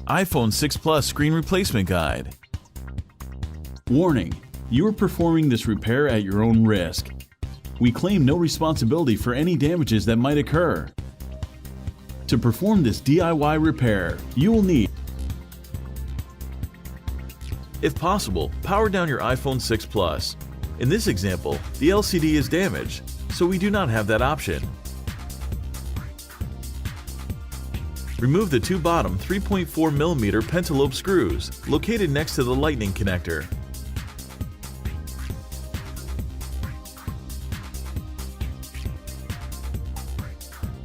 iPhone 6 Plus Screen Replacement Guide. Warning: you are performing this repair at your own risk. We claim no responsibility for any damages that might occur. To perform this DIY repair, you will need, If possible, power down your iPhone 6 Plus. In this example, the LCD is damaged, so we do not have that option. Remove the two bottom 3.4mm pentalobe screws located next to the lightning connector.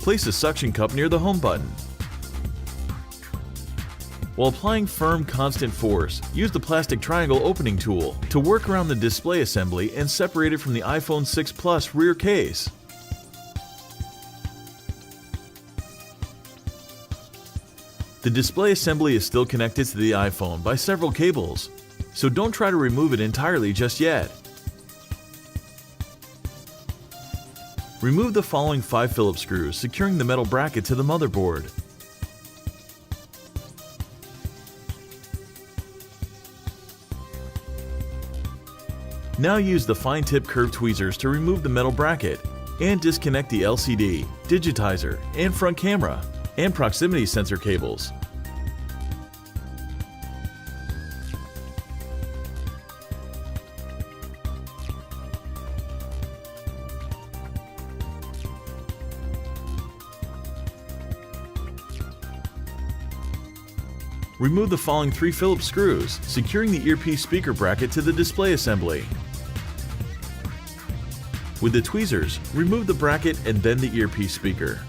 Place a suction cup near the home button. While applying firm, constant force, use the plastic triangle opening tool to work around the display assembly and separate it from the iPhone 6 Plus rear case. The display assembly is still connected to the iPhone by several cables, so don't try to remove it entirely just yet. Remove the following 5 Phillips screws securing the metal bracket to the motherboard. Now use the fine-tip curved tweezers to remove the metal bracket and disconnect the LCD, digitizer, and front camera and proximity sensor cables. Remove the following 3 Phillips screws, securing the earpiece speaker bracket to the display assembly. With the tweezers, remove the bracket and then the earpiece speaker.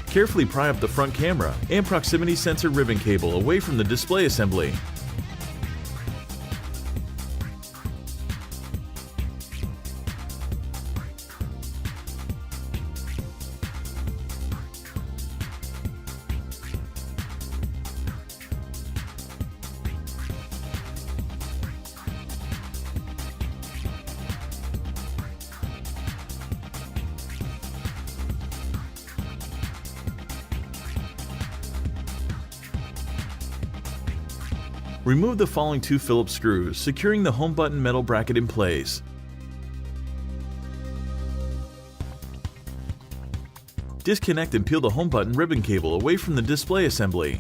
Carefully pry up the front camera and proximity sensor ribbon cable away from the display assembly. Remove the following 2 Phillips screws, securing the home button metal bracket in place. Disconnect and peel the home button ribbon cable away from the display assembly.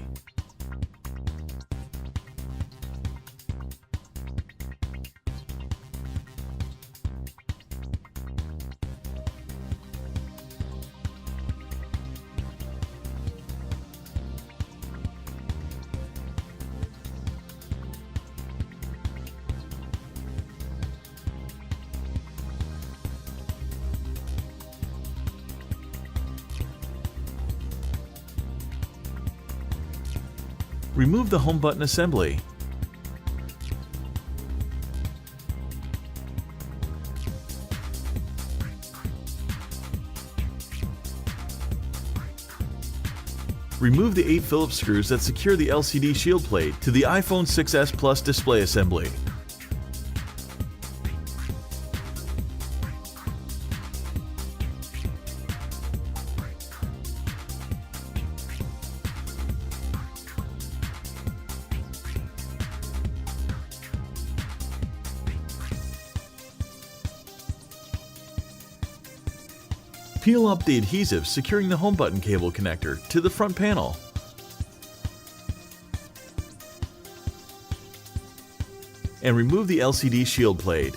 Remove the home button assembly. Remove the 8 Phillips screws that secure the LCD shield plate to the iPhone 6s Plus display assembly. Peel up the adhesive securing the home button cable connector to the front panel. And remove the LCD shield plate.